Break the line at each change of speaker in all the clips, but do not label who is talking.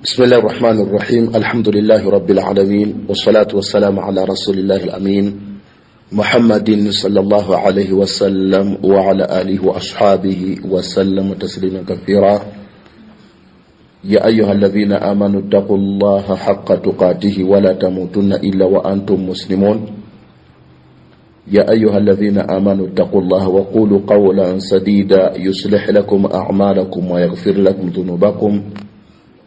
بسم الله الرحمن الرحيم. الحمد لله رب العالمين، والصلاة والسلام على رسول الله الأمين محمد صلى الله عليه وسلم وعلى آله وأصحابه وسلم تسليما كثيرا. يا أيها الذين آمنوا اتقوا الله حق تقاته ولا تموتن إلا وأنتم مسلمون. يا أيها الذين آمنوا اتقوا الله وقولوا قولا سديدا يصلح لكم أعمالكم ويغفر لكم ذنوبكم،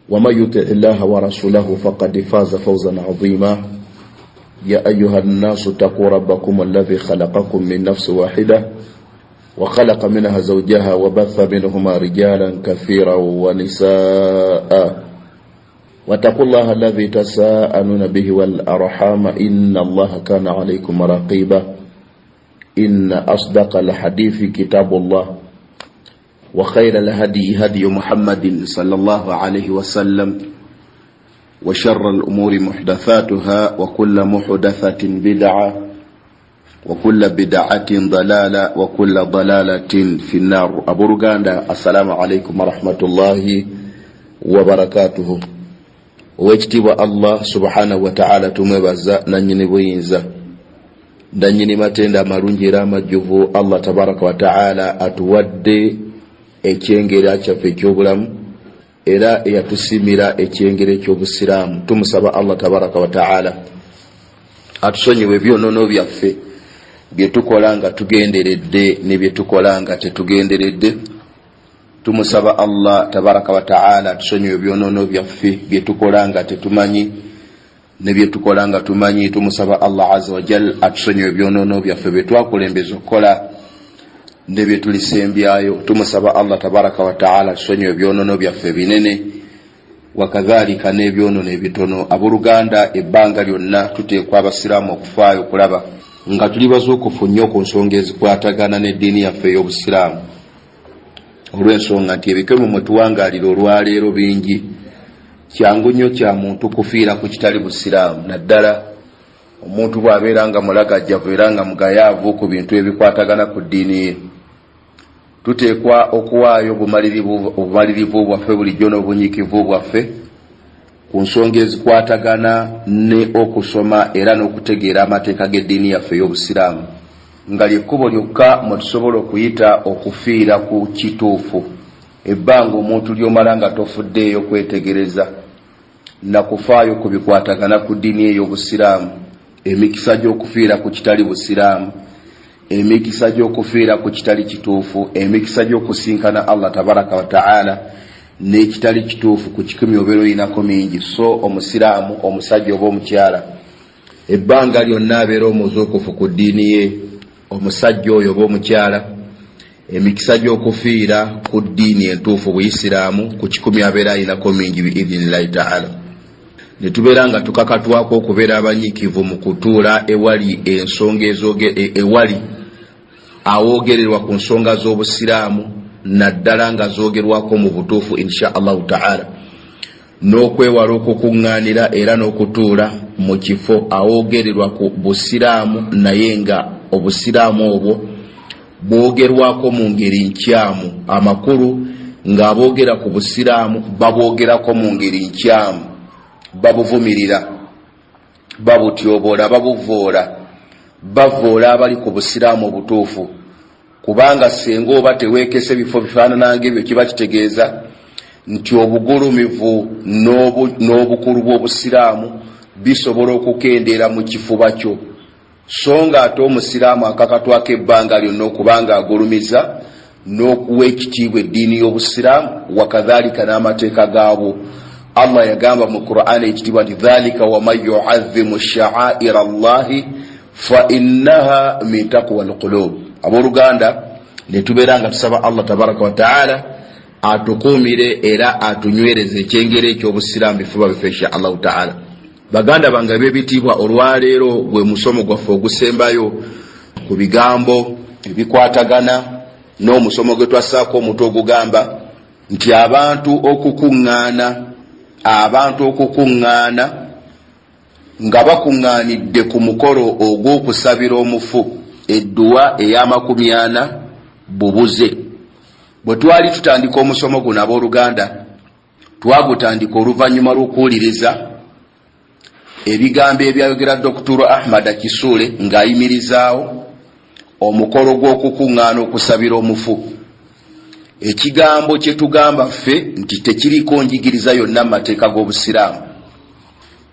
وما يطع الله ورسوله فقد فاز فوزا عظيما. يا أيها الناس اتقوا ربكم الذي خلقكم من نفس واحدة وخلق منها زوجها وبث منهما رجالا كثيرا ونساء، واتقوا الله الذي تساءلون به والأرحام إن الله كان عليكم رقيبا. إن أصدق الحديث كتاب الله، وخير الهدي هدي محمد صلى الله عليه وسلم، وشر الأمور محدثاتها، وكل محدثة بدعة، وكل بدعة ضلالة، وكل ضلالة في النار. أبو رغاندا، السلام عليكم ورحمة الله وبركاته. ويجتب الله سبحانه وتعالى تمبزا ننيني بوينزا ننيني ماتندا marungi ramajjuvu Allah tabaraka wa ta'ala atuwadde ekyengera kyaffe ekyobulamu era eyatusimira ekyengera ekyobusiraamu. Tumusaba Allah tabaraka wa ta'ala atusonyiwe byonoono byaffe byetukola nga tugenderedde ne byetukola nga tetugenderedde. Tumusaba Allah tabaraka wa ta'ala atusonyiwe byonoono byaffe byetukola nga tetumanyi ne byetukola nga tumanyi. Tumusaba Allah azza wa jalla atusonyiwe byonoono byaffe byetwakulembeza okukola ne byetulisembyayo. Tumusaba Allah tabaraka wa ta'ala atusonyiwe byonoono byaffe binene wakadhalika n'ebyonono ebitono. Abooluganda, ebbanga lyonna tuteekwa abasiraamu okufaayo okulaba nga tuli bazuukufu nnyo ku nsonga ezikwatagana n'eddiini yaffe ey'obusiraamu, olw'ensonga nti ebikemo mwe tuwangaalira olwaleero bingi. Kyangu nnyo kya muntu kufiira ku kitali busiraamu, naddala omuntu bw'abeera nga mulagajjavu era nga mugayaavu ku bintu ebikwatagana ku ddiini ye. Tuteekwa okuwaayo obumalirivu bwaffe bulijjo n'obunyiikivu bwaffe ku nsonga ezikwatagana ne okusoma era n'okutegeera amateeka g'eddiini yaffe ey'obusiraamu, nga lyekkubo lyokka mwe tusobola okuyita okufiira ku kituufu. Ebbanga omuntu ly'omala nga tofuddeeyo kwetegereza na kufaayo ku bikwatagana ku ddiini ey'obusiraamu, emikisa gy'okufiira ku kitali busiraamu, emikisa gy'okufiira ku kitali kituufu, emikisa gy'okusinkana Allah tabaraka wa ta'ala n'ekitali kituufu ku kikumi obeera oyinako mingi. So omusiraamu, omusajja oba omukyala, ebbanga lyonna abeera omuzuukufu ku ddiini ye, omusajja oyo oba omukyala, emikisa gy'okufiira ku ddiini entuufu buyisiraamu ku kikumi abeera ayinako mingi biidhinillahi ta'ala. Ne tubeera nga tukakatwako okubeera abanyiikivu mu kutuula ewali ensonga ewali awoogererwa ku nsonga z'obusiraamu, naddala nga zoogerwako mu butuufu insha Allahu ta'ala, n'okwewala okukuŋŋaanira era n'okutuula mu kifo awoogererwa ku busiraamu naye nga obusiraamu obwo bwogerwako mu ngeri nkyamu. Amakulu ng'aboogera ku busiraamu babwogerako mu ngeri nkyamu, babuvumirira, babutyobola, bavoola abali ku busiraamu obutuufu. Kubanga senga oba teweekese bifo bifaanana ng'ebyo, kiba kitegeeza nti obugulumivu n'obukulu bw'obusiraamu bisobola okukendeera mu kifuba kyo. So nga ate omusiraamu akakatwako ebbanga lyonna okubanga agulumiza n'okuwa ekitiibwa eddiini y'obusiraamu wakadhalika n'amateeka gaabwo. Allah yagamba mu Qur'an ekitiibwa nti dhalika waman yu'azzimu sha'aira Allahi fa innaha min taqwa alqulub. Abooluganda, ne tubeera nga tusaba Allah tabaraka wa ta'ala atukuumire era atunywereze ekyengera eky'obusiraamu bifuba biffe insha Allahu ta'ala. Baganda bange b'ebitiibwa, olwaleero gwe musomo gwaffe ogusembayo ku bigambo ebikwatagana n'omusomo gwe twassaako omutwe ogugamba nti abantu okukuŋŋaana nga bakuŋŋaanidde ku mukolo ogw'okusabira omufu edduwa ey'amakumi 40 bubuze. Bwe twali tutandika omusomo guno abooluganda, twagutandika oluvannyuma lw'okuwuliriza ebigambo ebyayogera Dr. Ahmad Kisule ng'ayimirizaawo omukolo gw'okukuŋŋaana okusabira omufu. Ekigambo kye tugamba ffe nti tekiriko njigiriza yonna mu mateeka g'Obusiraamu.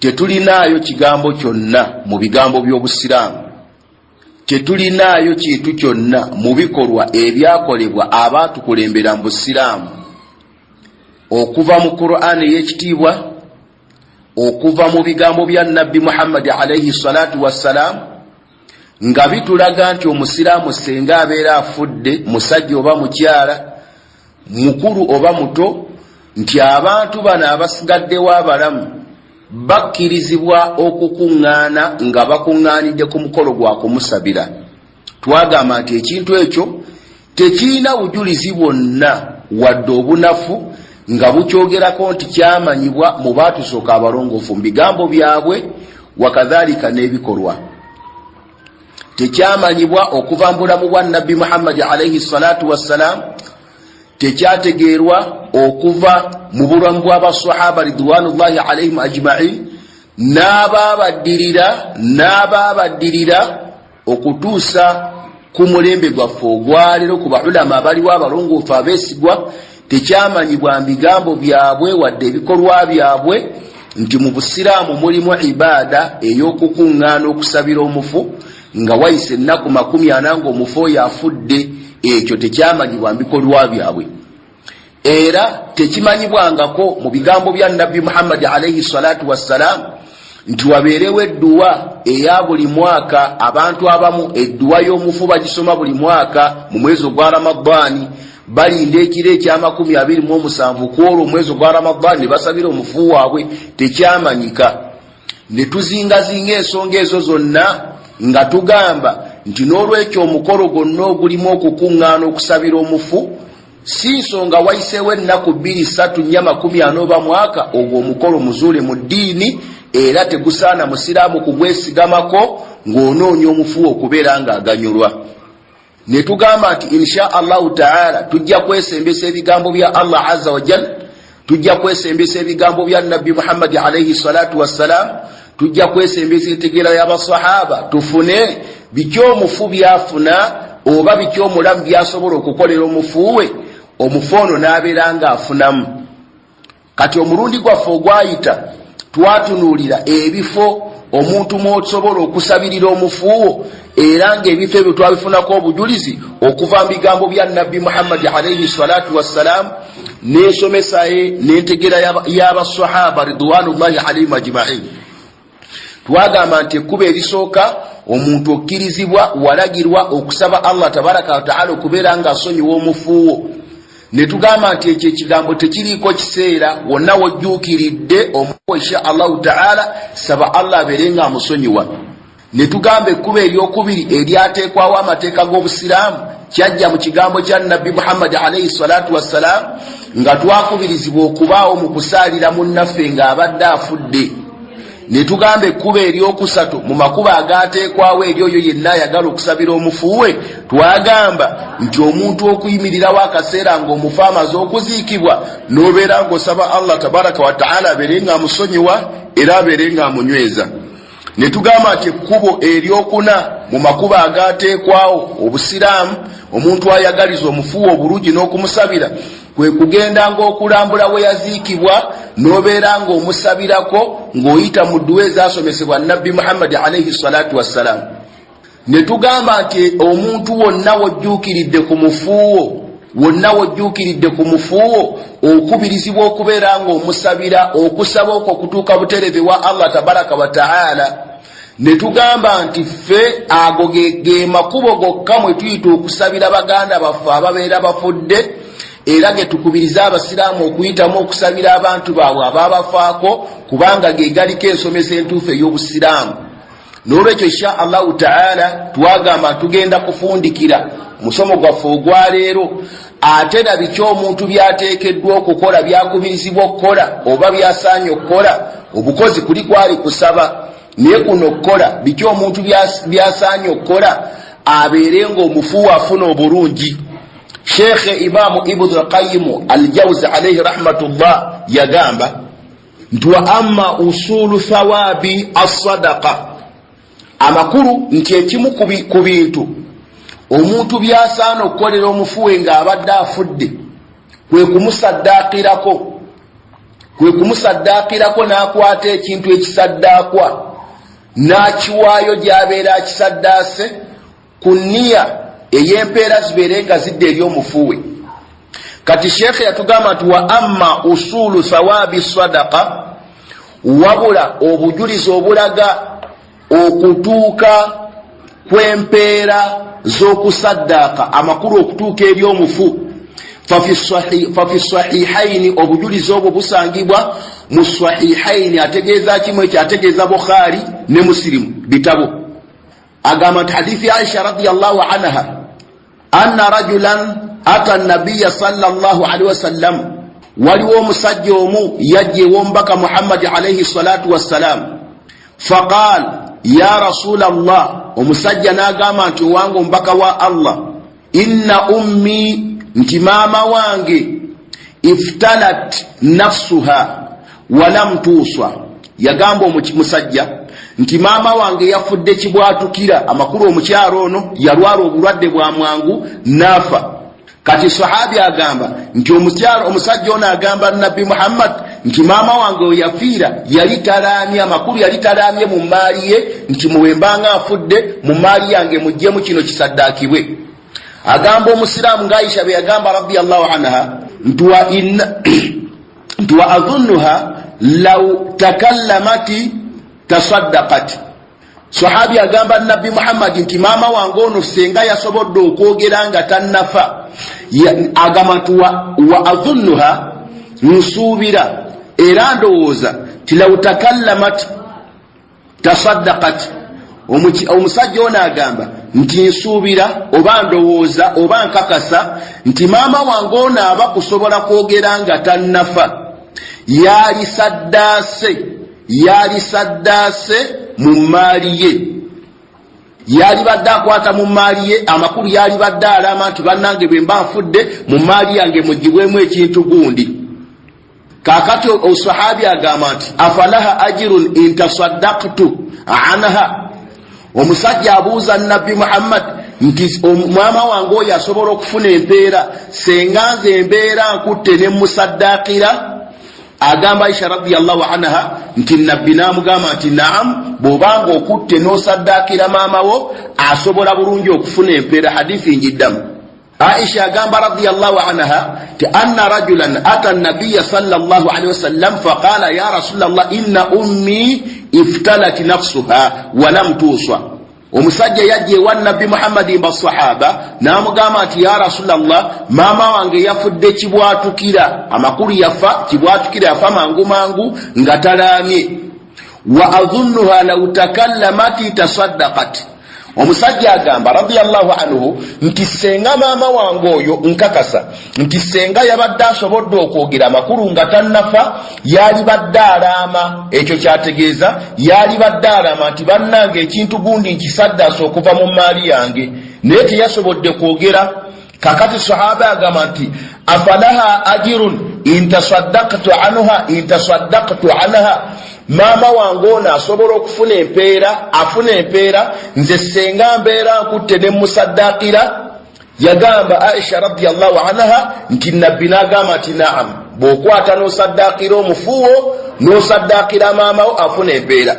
Tetulinaayo kigambo kyonna mu bigambo by'Obusiraamu. Tetulinaayo kintu kyonna mu bikolwa ebyakolebwa abaatukulembera mu Busiraamu, okuva mu Qur'an ey'ekitiibwa, okuva mu bigambo bya Nabbi Muhammad alayhi salatu wassalam, nga bitulaga nti omusiraamu senga abeera afudde, musajja oba mukyala, mukulu oba muto, nti abantu bano abasigaddewo abalamu bakkirizibwa okukuŋŋaana nga bakuŋŋaanidde ku mukolo gwa kumusabira. Twagamba nti ekintu ekyo tekirina bujulizi bwonna wadde obunafu nga bukyogerako nti kyamanyibwa mu baatusooka abalongoofu mu bigambo byabwe, wakadhalika n'ebikolwa. Tekyamanyibwa okuva mu bulamu bwa Nabbi Muhammad alayhi salatu wassalam, tekyategeerwa okuva mu bulamu bw'abasahaba ridwanullahi alayhim ajma'in, n'ababaddirira okutuusa ku mulembe gwaffe ogwaleero ku baulama abaliwo abalongoofu abeesigwa. Tekyamanyibwa mu bigambo byabwe wadde ebikolwa byabwe nti mu Busiraamu mulimu ibaada ey'okukuŋŋaana okusabira omufu nga wayise ennaku 40 ng'omufu oyo afudde. Ekyo tekyamanyibwa mu bikolwa byabwe, era tekimanyibwangako mu bigambo bya Nabbi Muhammad alayhi salatu wassalam nti wabeerewo edduwa eya buli mwaka. Abantu abamu edduwa y'omufu bagisoma buli mwaka mu mwezi ogwa Ramadani, balinda ekiro ekya 27 kwolwo omwezi ogwa Ramadani ne basabira omufu waabwe. Tekyamanyika. Ne tuzingazinga ensonga ezo zonna nga tugamba nti n'olwekyo omukolo gwonna ogulimu okukuŋŋaana okusabira omufu, si nsonga wayiseewo ennaku 2, 3, 4, 40 oba mwaka, ogwo omukolo muzuule mu ddiini, era tegusaana musiraamu kugwesigamako ng'onoonya omufu okubeera ng'aganyulwa. Ne tugamba nti insha Allahu ta'ala tujja kwesembesa ebigambo bya Allah azza wa jalla, tujja kwesembesa ebigambo bya Nabbi Muhammad alayhi salatu wassalam, tujja kwesembesa entegeera y'abasahaba, tufune bikyomufu byafuna oba bikyomulamu byasobola okukolera omufu we, omufu ono n'abeera ng'afunamu. Kati omulundi gwaffe ogwayita twatunuulira ebifo omuntu mw'osobola okusabirira omufu wo, era ng'ebifo ebyo twabifunako obujulizi okuva mu bigambo bya Nabbi Muhammad alayhi salatu wassalam n'ensomesa ye n'entegeera y'abasahaba ridwanullahi alayhim ajma'in. Twagamba nti ekkubo erisooka omuntu okkirizibwa walagirwa okusaba Allah tabaraka wa ta'ala okubeera ng'asonyiwa omufu wo. Ne tugamba nti ekyo ekigambo tekiriiko kiseera, wonna wojjuukiridde omufu insha Allahu ta'ala saba Allah abeere ng'amusonyiwa. Ne tugamba ekkubo eryokubiri eryateekwawo amateeka g'Obusiraamu kyajja mu kigambo kya Nabbi Muhammad alayhi salatu wassalam, nga twakubirizibwa okubaawo mu kusaalira munnaffe ng'abadde afudde. Ne tugamba ekkubo eryokusatu mu makubo agaateekwawo eri oyo yenna ayagala okusabira omufu we, twagamba nti omuntu okuyimirirawo akaseera ng'omufu amaze okuziikibwa n'obeera ng'osaba Allah tabaraka wa ta'ala abeere ng'amusonyiwa era abeere ng'amunyweza. Ne tugamba nti ekkubo eryokuna mu makubo agaateekwawo Obusiraamu omuntu ayagaliza omufu we obulungi n'okumusabira kwe kugenda ng'okulambula we yaziikibwa n'obeera ng'omusabirako ng'oyita mu dduwa ezaasomesebwa Nabbi Muhammad alayhi salatu wassalam. Ne tugamba nti omuntu wonna wojjuukiridde ku mufuuwo, wonna wojjuukiridde ku mufuuwo okubirizibwa okubeera ng'omusabira, okusaba okwo okutuuka butereve wa Allah tabaraka wa ta'ala. Ne tugamba nti ffe ago ge makubo gokka mwe tuyita okusabira baganda baffe ababeera bafudde, era ge tukubiriza abasiraamu okuyitamu okusabira abantu baabwe abaabafaako, kubanga ge galiko ensomesa entuufu ey'Obusiraamu. N'olwekyo insha Allahu ta'ala twagamba tugenda kufundikira musomo gwaffe ogwaleero ate na biki omuntu byateekeddwa okukola, byakubirizibwa okukola oba byasaanye okukola. Obukozi kuli kwali kusaba, naye kuno okukola biki omuntu byasaanye okukola abeere ng'omufu afuna obulungi. Sheikh Imam Ibn al-Qayyim al-Jawzi alayhi rahmatullah yagamba ntwa amma usulu thawabi as-sadaqa amakuru nti ekimu ku bintu omuntu byasaana okukolera omufuwe ng'abadde afudde kwe kumusaddaakirako n'akwata ekintu ekisaddaakwa n'akiwaayo gy'abeera akisaddaase ku nniya ey'empeera zibeere nga zidde eri omufuwe. Kati sheekhe yatugamba nti wa amma usulu thawabi sadaqa, wabula obujulizi obulaga okutuuka kw'empeera z'okusaddaaka amakulu okutuuka eri omufu fafi sahihaini, obujulizi obwo busangibwa mu sahihaini. Ategeeza kimu ekyo, ategeeza Bukhari ne Muslim bitabo. Agamba nti hadithi Aisha radiyallahu anha anna rajulan ata nabiyya sallallahu alaihi wasallam, waliwo omusajja omu yajja ew'omubaka Muhammad alayhi salatu wassalam. Faqal ya rasulallah, omusajja n'agamba nti owange omubaka wa Allah, inna ummi, nti maama wange iftalat nafsuha walam tuswa. Yagamba omusajja nti maama wange yafudde kibwatukira, amakulu omukyalo ono yalwala obulwadde bwa mwangu nafa. Kati sahabi agamba nti omusajja ono agamba Nabbi Muhammad nti maama wange yafiira yali talaamye, amakulu yali talaamye mu maali ye, nti muwembanga afudde mu maali yange mujjemu kino kisaddaakibwe. Agamba omusiraamu nga Aisha bwe yagamba radiyallahu anha nti wa adhunnuha law takallamati tasaddaqat. Sahabi agamba Nabbi Muhammad nti maama wange ono senga yasobodde okwogera nga tannafa, agamba nti wa adhunnuha, nsuubira era ndowooza ti law takallamat tasaddaqat. Omusajja ono agamba nti nsuubira oba ndowooza oba nkakasa nti maama wange ono aba kusobola kwogera nga tannafa, yali saddaase mu maali ye, yali badde akwata mu maali ye, amakulu yali badde alama nti bannange bwe mba nfudde mu maali yange mugibwemu ekintu gundi. Kakati osahabi agamba nti afalaha ajirun intasaddaqtu anha. Omusajja abuuza Nabbi Muhammad nti maama wange oyo asobola okufuna empeera senga nze embeera nkutte ne musaddaakira. Agamba Aisha radiyallahu anha nti Nabbi n'amugamba nti naam, bw'obanga okutte n'osaddaakira maama wo asobola bulungi okufuna empeera. Hadithi njiddamu. Aisha agamba radiyallahu anha ti anna rajulan ata nabiyya sallallahu alaihi wasallam faqala ya rasulallah inna ummi iftalat nafsuha wa lam tuswa. Omusajja yajja ewa Nabbi Muhammad basahaba n'amugamba nti ya rasulallah, maama wange yafudde kibwatukira, amakulu yafa kibwatukira, yafa mangu mangu nga talaamye. Wa adhunnuha law takallamati tasaddaqat. Omusajja agamba radiyallahu anhu nti senga maama wange oyo nkakasa nti senga yabadde asobodde okwogera amakulu nga tannafa, yali badde alaama. Ekyo kyategeeza yali badde alaama nti bannange ekintu gundi nkisaddaase okuva mu maali yange, naye teyasobodde kwogera. Kakati sahaba agamba nti afalaha ajirun intasaddaqtu anha, maama wange ono asobola okufuna empeera, afuna empeera nze senga mbeera nkutte ne musaddaakira. Yagamba Aisha radiyallahu anha nti Nabbi n'agamba nti naam, bw'okwata n'osaddaakira omufuwo n'osaddaakira maama wo afuna empeera.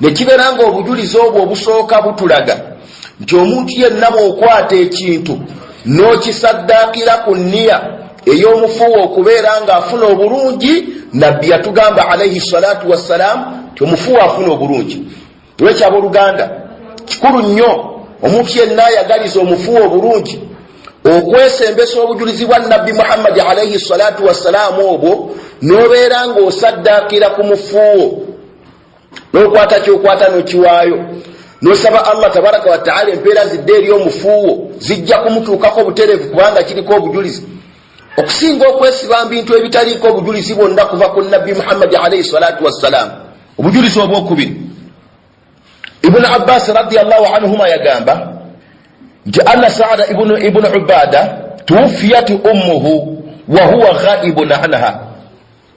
Ne kibeera nga obujulizi obwo obusooka butulaga nti omuntu yenna bw'okwata ekintu n'okisaddaakira ku nniya ey'omufuwo okubeera ng'afuna obulungi, Nabbi yatugamba alayhi salatu wassalam ti omufuwo afuna obulungi. Lwekyabo Oluganda kikulu nnyo omuntu yenna ayagaliza omufuwo obulungi okwesembesa obujulizi bwa Nabbi Muhammad alayhi salatu wassalam obwo, n'obeera ng'osaddaakira ku mufuwo, n'okwata kyokwata n'okiwaayo, n'osaba Allah tabaraka wa ta'ala empeera zidde eri omufuwo zijja kumutuukako butereevu kubanga kiriko obujulizi. Okusinga okwesiba bintu ebitaliiko obujulizi bwonna kuva ku Nabbi Muhammad alayhi salatu wassalam. Obujulizi obwokubiri, Ibn Abbas radiyallahu anhuma yagamba nti anna Sa'd ibn Ubada توفيت أمه وهو غائب عنها.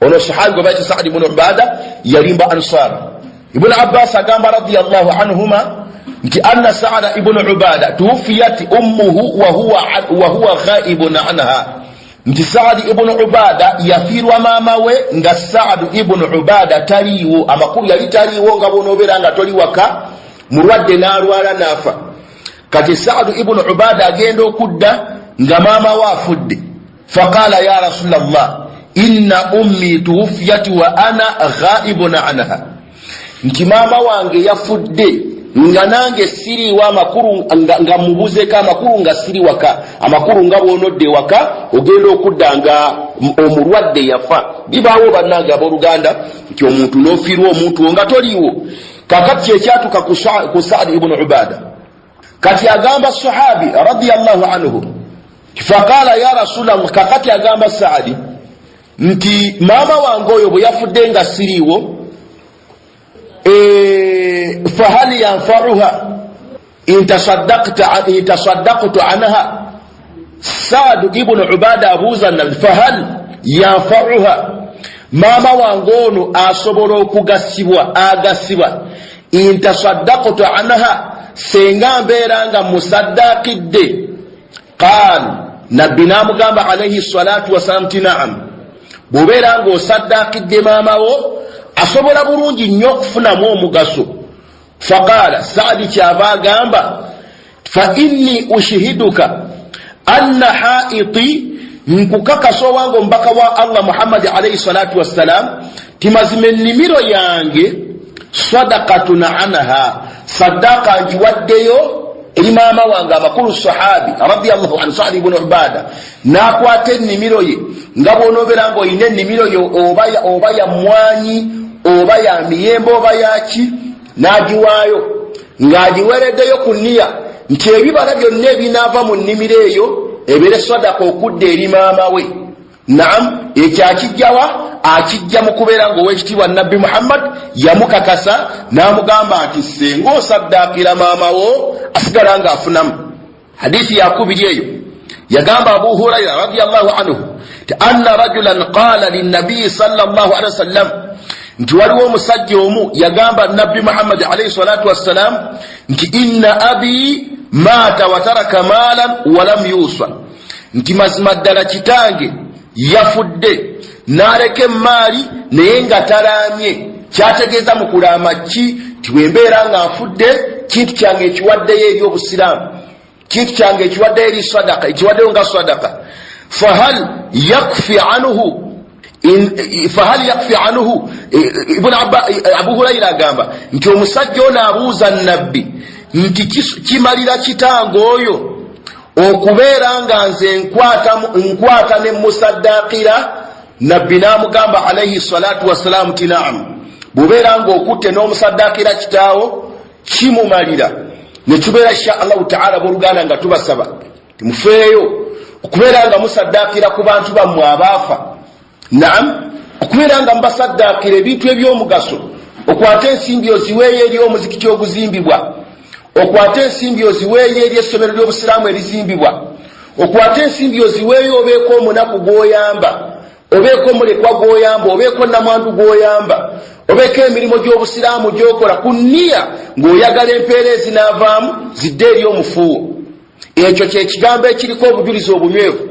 ono sahabi gwe bayita Sa'd ibn Ubada yalimba Ansar. Ibn Abbas agamba radiyallahu anhuma nti anna Sa'd ibn Ubada tuwfiyat ummuhu wa huwa ghaibun anha. Nti Sa'd ibn Ubada yafirwa mama we nga Sa'd ibn Ubada taliwo, amakulu yali taliwo nga bonobera nga toli waka, mulwadde n'alwala nafa. Kati Sa'd ibn Ubada agenda okudda nga mama we afudde. Faqala ya Rasulallah inna ummi tuwfiyat wa ana ghaibun anha. Nti mama wange yafudde nga nange siri wa makuru nga mubuzeko amakuru nga siri waka, amakuru nga bwonodde waka ogenda okudda nga omulwadde yafa. Bibaawo bannange abooluganda nti omuntu n'ofiirwa omuntu nga toliiwo. Kakati ekyatuka ku Sa'd ibn Ubada, kati agamba sahabi radiyallahu anhu faqala ya Rasulallah, kakati agamba Sa'd nti mama wange oyo bwe yafudde nga siriiwo, fahal yanfa'uha in tasaddaqtu anha. Sa'd ibn Ubada abuuza nabi fahal yanfa'uha, mama wange ono asobola okugasibwa agasibwa in tasaddaqtu anha senga mbeera nga musaddaqidde. Qaal, nabbi namugamba alayhi salatu wassalam ti na'am, bw'obeera nga osaddaqidde maama wo asobola bulungi nnyo okufunamu omugaso. Faqaala, Sa'd kyava agamba fa inni ushihiduka anna haiti, nkukakasa owange omubaka wa Allah Muhammad alayhi salatu wassalam timazima ennimiro yange sadaqatun anha, saddaqa njiwaddeyo eri maama wange. Amakulu sahabi radiyallahu anhu Sa'd ibn Ubada n'akwata ennimiro ye nga bw'onoobera nga oyina ennimiro ye oba ya mwanyi oba ya miyembe oba yaki, n'agiwaayo ng'agiwereddeyo ku nniya nti ebibala byonna ebinaava mu nnimiro eyo ebeere sadaka okudda eri maama we. Naam, ekyo akijjawa akijja mu kubeera ng'owekitiibwa Nabbi Muhammad yamukakasa n'amugamba nti senga osaddaakira maama wo asigala nga afunamu. Hadithi yakubiri eyo yagamba Abu Hurayra radiyallahu anhu ti anna rajulan qala linnabii sallallahu alaihi wasallam, nti waliwo omusajja omu yagamba Nabbi Muhammad alayhi salatu wassalam nti inna abi maata wa taraka maalan wa lam yusa, nti mazima ddala kitange yafudde n'aleka emmaali naye nga talaamye. Kyategeeza mu kulaama ki? Ti bwembeera nga nfudde kintu kyange ekiwaddeyo eri obusiraamu, kintu kyange ekiwaddeyo eri sadaka, ekiwaddeyo nga sadaka. Fahal yakfi anhu Ibn Abu Hurayra agamba nti omusajja ono abuuza Nabbi nti kimalira kitange oyo okubeera nga nze nkwata ne musaddaqira? Nabbi n'amugamba alayhi salatu wassalamu ti na'am, bw'obeera nga okutte n'omusaddaqira kitaawo kimumalira. Ne tubeera insha Allahu ta'ala booluganda nga tubasaba timufeeyo okubeera nga musaddaqira ku bantu bammwe abaafa. Naam, okubeera nga mubasaddaqira ebintu eby'omugaso. Okwata ensimbi oziweeyo eri omuzikiti oguzimbibwa, okwata ensimbi oziweeyo eri essomero ly'obusiraamu erizimbibwa, okwata ensimbi oziweeyo obeeko omunaku gw'oyamba, obeeko omulekwa gw'oyamba, obeeko namwandu gw'oyamba, obeeko emirimu gy'obusiraamu gy'okola ku nniya ng'oyagala empeera ezinaavaamu zidde eri omufuuwo. Ekyo kye kigambo ekiriko obujulizi obunywevu.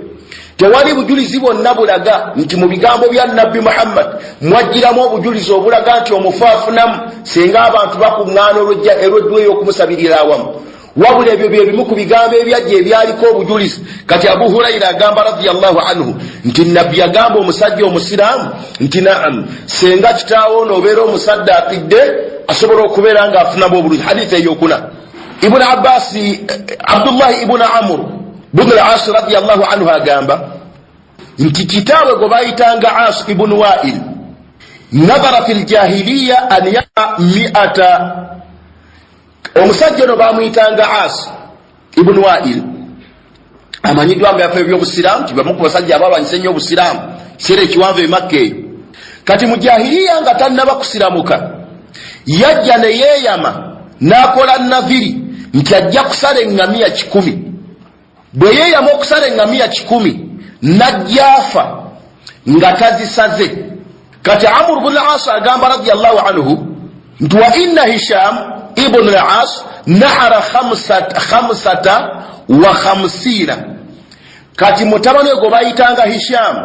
Tewali bujulizi bwonna bulaga nti mu bigambo bya Nabbi Muhammad mwajjiramu obujulizi obulaga nti omufu afunamu senga abantu bakuŋŋaana olw'eddweyo okumusabirira awamu. Wabula ebyo bye bimu ku bigambo ebyajja ebyaliko obujulizi. Kati Abu Hurayra agamba radiyallahu anhu nti Nabbi yagamba omusajja omusiraamu nti na'am, senga kitaawo n'obeera omusaddaaqidde asobola okubeera nga afunamu obulungi. Hadithi eyokuna Ibn Abbas, Abdullah ibn Amr ibn al-As radiyallahu anhu agamba nti kitaawe gwe bayitanga As ibn Wa'il nadhara fil jahiliya an yaqa mi'ata. Omusajja ono bamuyitanga As ibn Wa'il, amanyiddwa nga yafa ebyobusiraamu, kibamu ku basajja ababanyise nnyo obusiraamu kiseera ekiwanvu e Makka eyo. Kati mu jahiliya nga tannaba kusiramuka yajja ne yeeyama n'akola naviri nti ajja kusala eŋŋamiya 100. bwe yeeyama okusala eŋŋamiya 10 najjaafa nga tazisaze. Kati Amr ibn al-As agamba radiyallahu anhu nti wa inna Hisham ibn al-As nahara 55. Kati mutabani gwe bayitanga Hisham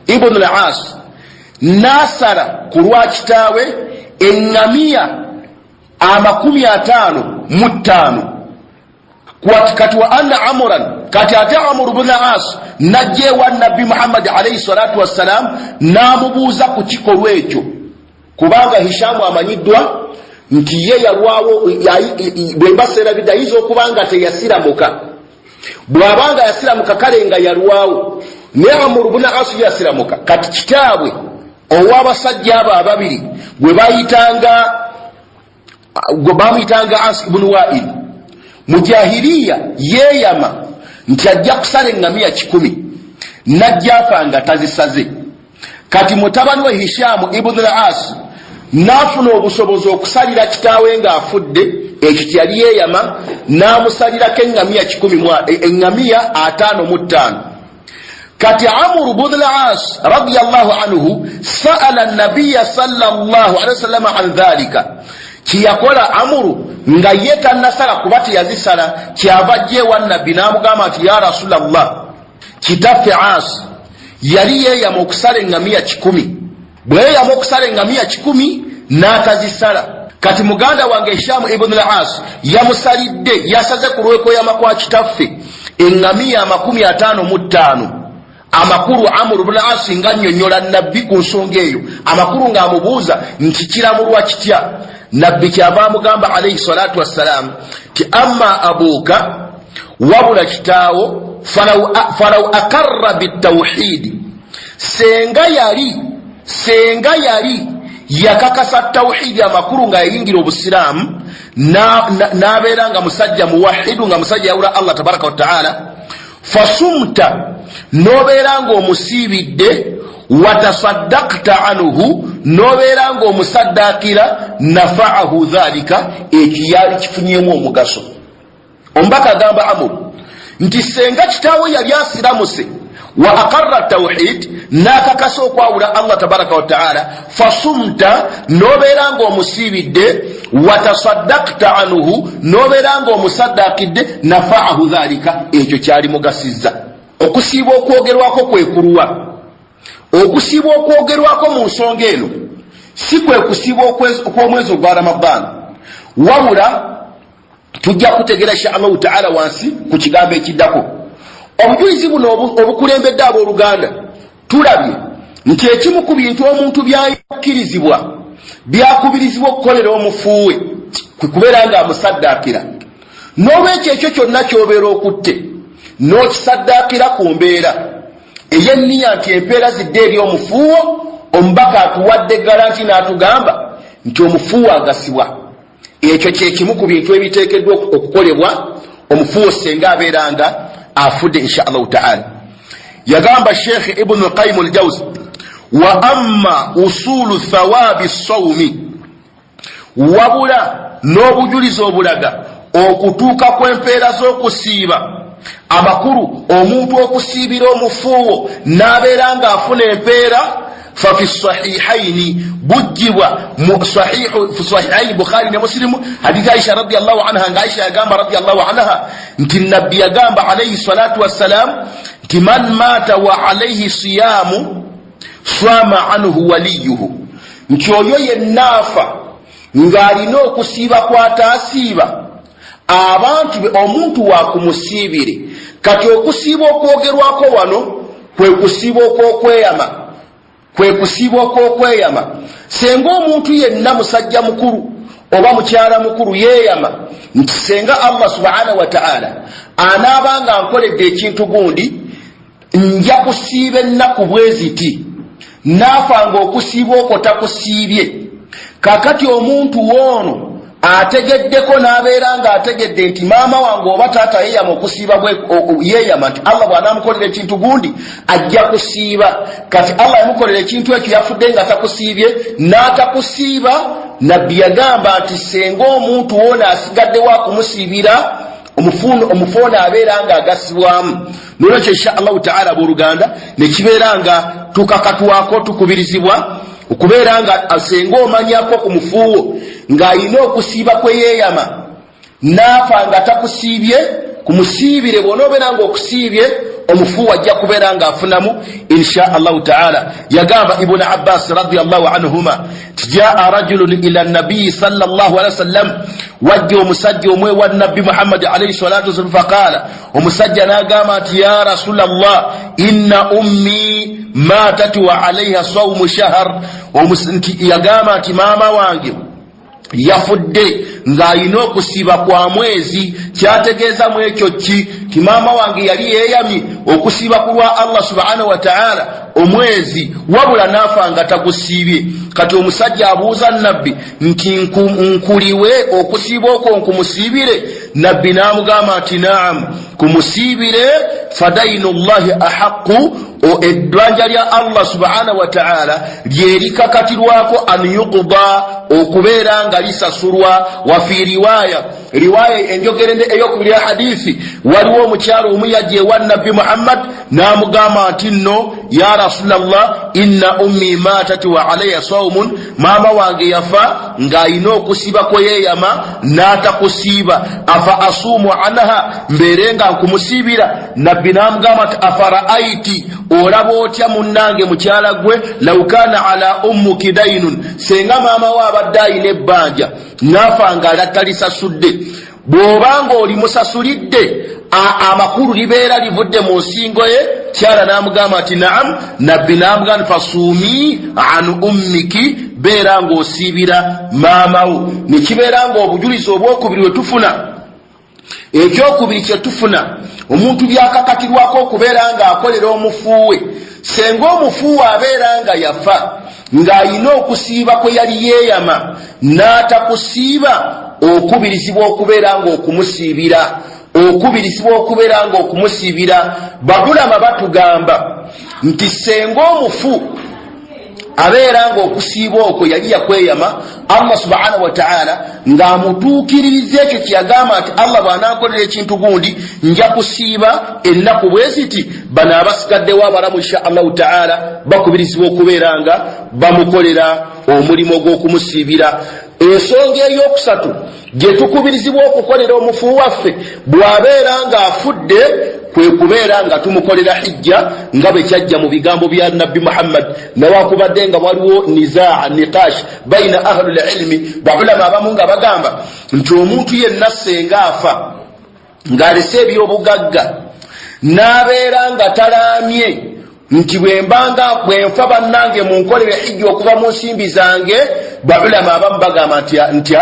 ibn al-As nasara ku lwa kitaawe eŋŋamiya 55. Kati wa anna Amran, kati ate Amr ibn al-As najje wa Nabi Muhammad alayhi salatu wassalam namubuuza ku kikolwa ekyo, kubanga Hisham amanyiddwa nti ye yalwawo bwe baseera bidayizo okubanga teyasiramuka. Bw'abanga yasiramuka kale nga yalwawo, ne Amr ibn al-As yasiramuka. Kati kitaabwe ow'abasajja abo ababiri gwe bamuyitanga As ibn Wa'il, mujahiliya yeeyama nti ajja kusala eŋŋamiya 10 najjaafa nga tazisaze. Kati mutabani we Hisham ibn al-As n'afuna obusobozi okusalira kitaawe ng'afudde, ekyo kyali yeeyama, n'amusalirako eŋŋamiya 55. Kati Amr ibn al-As radiyallahu anhu sa'ala an-nabiyya sallallahu alayhi wasallam an dhalika. Kiyakola Amuru nga ye tannasala kuba teyazisala, kyava jje wa Nabbi n'amugamba nti ya Rasulallah, kitaffe As yali yeeyama okusala eŋŋamiya 10. Bwe yeeyama okusala eŋŋamiya 10 n'atazisala. Kati muganda wange Hisham ibn al-As yamusalidde, yasaze ku lw'okweyama kwa kitaffe eŋŋamiya 55. Amakuru Amr ibn al-As nga nnyonnyola Nabbi ku nsonga eyo, amakuru ng'amubuuza nti kiramulwa kitya. Nabbi kyava amugamba alayhi salatu wassalam ti amma abuka, wabula kitaawo falaw akarra bitawhidi, senga yali yakakasa tawhidi, amakuru nga yayingira obusiraamu n'abeera nga musajja muwahidu, nga musajja yawula Allah tabaraka wa ta'ala, fasumta n'obeera ng'omusiibidde, watasaddaqta anhu n'obeera ng'omusaddakira, nafa'ahu dhalika, ekiyali kifunyemu omugaso. Omubaka agamba Amr nti senga kitaawe yali asiramuse wa aqarra tawhid, n'akakasa okwawula Allah tabaraka wa ta'ala, fasumta n'obeera ng'omusiibidde, watasaddaqta anhu n'obeera ng'omusaddakidde, nafa'ahu dhalika, ekyo kyali mugasizza. Okusiiba okwogerwako kwe kulwa. Okusiiba okwogerwako mu nsonga eno si kwe kusiiba okw'omwezi ogwa Ramadaan, wabula tujja kutegeera insha Allahu ta'ala wansi ku kigambo ekiddako. Obujulizi buno obukulembedde abooluganda, tulabye nti ekimu ku bintu omuntu byakkirizibwa, byakubirizibwa okukolera omufuuwe kwe kubeera nga amusaddaakira. N'olwekyo ekyo kyonna ky'obeera okutte n'okisaddaakira ku mbeera ey'enniya nti empeera zidde eri omufuuwo, omubaka atuwadde garanti n'atugamba nti omufuuwo agasibwa. Ekyo kye kimu ku bintu ebiteekeddwa okukolebwa omufuuwo senga abeera nga afudde insha Allahu ta'ala. Yagamba Sheikh Ibn al-Qayyim al-Jawzi, wa amma usulu thawabi sawmi, wabula n'obujulizi obulaga okutuuka kw'empeera z'okusiiba amakulu omuntu okusiibira omufuuwo n'abeera ng'afuna empeera, fa fi sahihaini, bujjibwa mu sahihaini Bukhari ne Muslim, hadithi Aisha radiyallahu anha, nga Aisha yagamba radiyallahu anha nti Nabbi yagamba alayhi salatu wassalam nti man mata wa alayhi siyamu swama anhu waliyuhu, nti oyo yennaafa ng'alina okusiiba kw'ataasiiba abantu be, omuntu wa kumusiibire. Kati okusiiba okwogerwako wano kwe kusiiba okw'okweyama. Senga omuntu yenna musajja mukulu oba mukyala mukulu yeeyama nti senga Allah subhanahu wa ta'ala anaabanga ankoledde ekintu gundi, nja kusiiba ennaku bwe ziti, naafanga okusiiba okwo takusiibye. Kakati omuntu woono ategeddeko n'abeera nga ategedde nti maama wange oba taata yeeyama okusiiba yeeyama nti Allah bw'anaamukolera ekintu gundi ajja kusiiba. Kati Allah yamukolera ekintu ekyo yafudde nga takusiibye, n'atakusiiba. Nabbi yagamba nti senga omuntu wona asigadde wa kumusiibira omufuna abeeranga agasibwamu nolwekyo insha allahu taala booluganda nekibeeranga tukakatwako tukubirizibwa okubeeranga senga omanyako ku mufuuwo ng'alina okusiiba kwe yeeyama naafa nga takusiibye kumusiibire bw'onoobeera nga okusiibye omufu wajja kubeera nga afunamu insha allahu taala. Yagamba Ibn Abbas radiyallahu anhuma tijaa rajulun ila nabii sallallahu alaihi wasallam, wajja omusajja omwe wa nabbi Muhammad alayhi salatu wasallam, faqala omusajja n'agamba nti ya rasulallah inna ummi matat wa alayha sawmu shahr. Yagamba nti maama wange yafudde ng'alina okusiba kwa mwezi. Kyategeeza mu ekyo ki ti maama wange yali yeeyamye okusiba ku lwa Allah subhanahu wa ta'ala omwezi, wabula naafa nga tagusiibye. Kati omusajja abuuza nabbi nti nkuliwe okusiiba okwo nkumusiibire? Nabbi n'amugamba nti naam, kumusiibire, fadainullahi ahaqu, eddwanja lya Allah subhanahu wa ta'ala lyerikakatirwako an yuqda, okubeera nga lisasulwa. Wa fi riwaya enjogerende eyokubiri ya hadithi, waliwo omukyalo omu yajja ewa nabbi Muhammad n'amugamba nti nno ya rasulallah inna ummi matat wa alayha sawmun, maama wange yafa ng'alina okusiba kwe yeeyama n'atakusiiba, afa asuumu anha, mbeere nga nkumusiibira? Nabbi n'amugamba nti afaraaiti, olaba otya munnange mukyala gwe, law kana ala ummuki daynun, senga maama we abadde alina ebbanja naafa nga talisasudde, bw'obanga oli musasulidde amakulu libeera livudde mu nsingo ye? Kyala n'amugamba nti naam. Nabbi n'amugamba nti fasuumi an ummiki, beera ng'osiibira maamawo. Nekibeera nga obujulizi obwokubiri we tufuna, ekyokubiri kye tufuna, omuntu byakakatirwako okubeera nga akolera omufuuwe. Senga omufuuwe abeera nga yafa ng'alina okusiiba kwe yali yeeyama n'atakusiiba, okubirizibwa okubeera nga okumusiibira, okubirizibwa okubeera nga okumusiibira. Bagulama batugamba nti senga omufu abeera nga okusiiba okwo yali yakweyama, Allah subhanahu wa ta'ala ng'amutuukiririza ekyo kyeyagamba nti Allah bw'anankolera ekintu gundi nja kusiiba ennaku bwe ziti, bano abasigaddewo abalamu insha Allahu ta'ala bakubirizibwa okubeera nga bamukolera omulimu gw'okumusiibira. Ensonga eyokusatu gye tukubirizibwa okukolera omufu waffe bw'abeera nga afudde, kwe kubeera nga tumukolera hijja nga bwe kyajja mu bigambo bya nabbi Muhammad, newakubadde nga waliwo niqash baina ahlul ilmi. Baulama abamu nga bagamba nti omuntu yenna senga afa ng'alese ebyobugagga n'abeera nga talaamye nti bwenfa bannange munkolere hijja okuva mu nsimbi zange, baulama abamu bagamba nti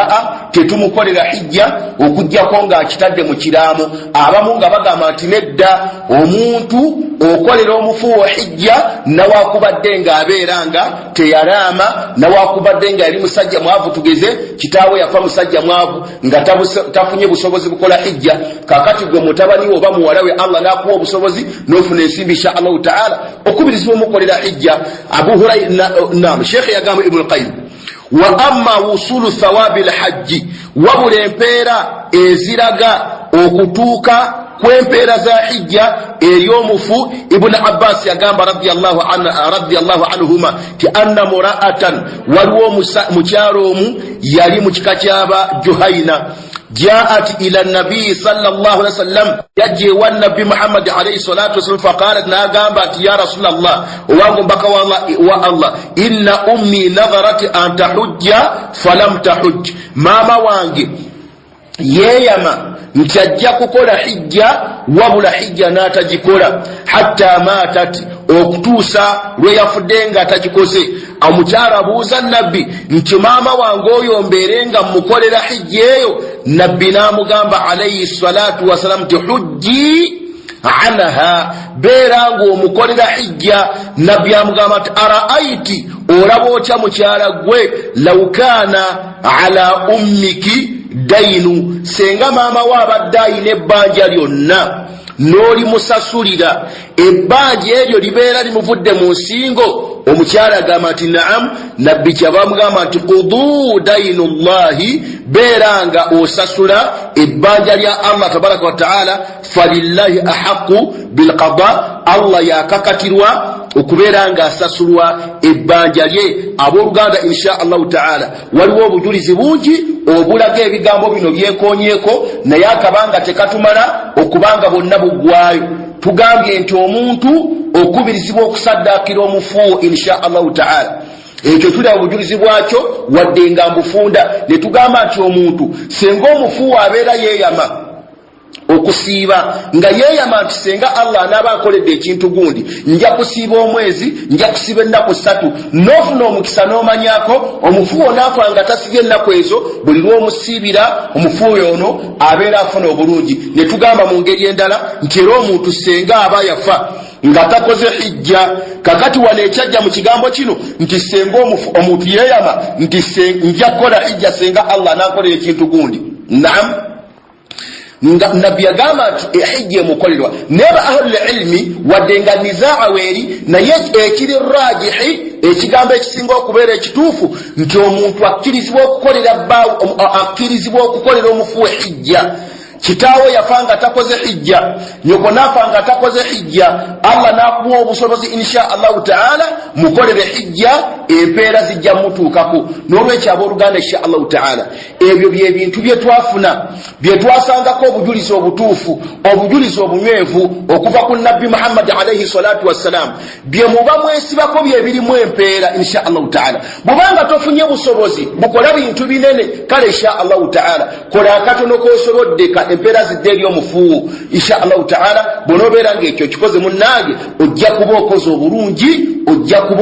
tetumukolera hijja okujjako ng'akitadde mu kiraamo. Abamu nga bagamba nti nedda, omuntu okolera omufuuwo hijja nawakubadde ng'abeera nga teyalaama, nawakubadde nga yali musajja mwavu, tugeze kitaawe yafa musajja mwavu nga tafunye busobozi bukola hijja. Kakati gwe mutabani we oba muwalawe Allah n'akuwa obusobozi n'ofuna ensimbi insha Allahu ta'ala, okubirizibwa omukolera hijja. Abu Hurayra naam, Sheikh yagamba Ibn Qayyim, wa amma wusulu thawabi lhajji, wabula empeera eziraga okutuuka kw'empeera za hijja eryomufu. Ibn Abbas yagamba radiyallahu anhuma ti anna mura'atan, waliwo mukyalo omu yali mu kika ky'aba Juhayna, jaat ila nabii sallallahu alaihi wasallam, yajje wa nabbi Muhammad alayhi salatu wasallam, faqalat, n'agamba nti ya rasulallah, owange mbaka wa Allah, inna ummi nadharat an tahujja falam tahujj, maama wange yeeyama nti ajja kukola hijja wabula hijja n'atagikola, hatta matat, okutuusa lwe yafudde nga atagikoze. Omukyala abuuza nabbi nti maama wange oyo mbeere nga mukolera hijja eyo? Nabbi n'amugamba alayhi salatu wasalam nti hujji anha, beera ng'omukolera hijja. Nabbi amugamba nti araaiti, olaba otya mukyala gwe, law kaana ala ummiki dainu, senga maama we abadde alina ebbanja lyonna, noli musasulira ebbanja eryo libeera limuvudde mu nsingo omukyala agamba nti naam nabbi kyabamugamba nti qudu dainullahi beeranga osasula ebbanja lya Allah tabaraka wa taala falillahi ahaqu bilqada Allah yakakatirwa okubeera nga asasulwa ebbanja lye. Abooluganda insha allahu taala waliwo obujulizi bungi obulaga ebigambo bino byekonyeeko naye akabanga tekatumala okubanga bonna buggwayo. Tugambye nti omuntu okubirizibwa okusaddakira omufu insha allahu taala ekyo tuli obujulizi bwakyo wadde nga mbufunda ne tugamba nti omuntu senga omufu abeera yeeyama okusiiba nga yeeyama nti senga Allah anaaba akoledde ekintu gundi nja kusiiba omwezi nja kusiiba ennaku 3 n'ofuna omukisa n'omanyako omufu onaafa nga tasibye ennaku ezo buli lw'omusiibira omufu ono abeera afuna obulungi. Ne tugamba mu ngeri endala nti era omuntu senga aba yafa nga takoze hijja kakati wano ekyajja mu kigambo kino nti senga omuntu yeeyama nti nja kukola hijja senga Allah anaakolera ekintu gundi. Naam nabbi yagamba nti ehijja emukolerwa neba ahlul ilmi wadde nga nizaa weeri naye ekiri rajihi ekigambo ekisinga okubeera ekituufu nti omuntu akkirizibwa okukolera omufu hijja. Kitaawo yafanga takoze hijja, nyoko nafanga takoze hijja, Allah nakuwa obusobozi insha Allahu taala mukolere hijja empeera zijja mutuukako. N'olwekyo abooluganda insha Allahu taala ebyo bye bintu bye twafuna bye twasangako obujulizi obutuufu obujulizi obunywevu okuva ku nabbi Muhammad alayhi salatu wassalam bye muba mwesibako bye birimu empeera insha Allahu taala. Bubanga tofunye busobozi bukola bintu binene kale insha Allahu taala kola akatono k'osobodde empeera zidde eri omufu insha Allahu taala bonobeera ng'ekyo kikoze munnange ojja kuba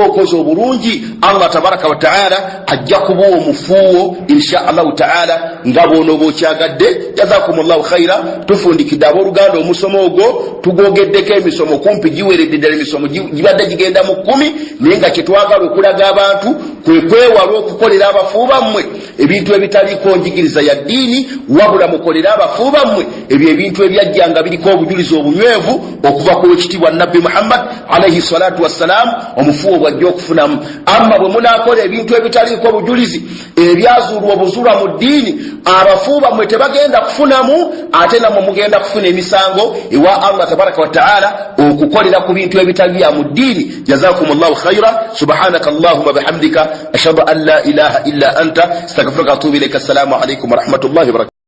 okoze obulungi Allah tabaraka wa taala ajja kuba omufuwo insha Allahu taala nga bw'onooba okyagadde. Jazakumullahu khaira. Tufundikidde abooluganda omusomo ogwo tugogeddeko emisomo kumpi giweredde ddala emisomo gibadde gigenda mu 10 naye nga kyetwagala okulaga abantu kwe kwewala okukolera abafu bammwe ebintu ebitaliiko njigiriza ya ddiini wabula mukolera abafu bammwe ebyo ebintu ebyajja nga biriko obujulizi obunywevu okuva ku ekitibwa nabbi Muhammad alayhi salatu wassalam omufuwo bwajja okufunamu. Amma bwe munaakola ebintu ebitaliiko obujulizi ebyazuulwa obuzulwa mu ddiini abafu bammwe tebagenda kufunamu ate namwe mugenda kufuna emisango ewa Allah tabaraka wa taala okukolera ku bintu ebitali bya mu ddiini. Jazakumullahu khaira. Subhanaka Allahumma bihamdika ashhadu an la ilaha illa anta astaghfiruka wa atubu ilayka. Assalamu alaykum wa rahmatullahi wa barakatuh.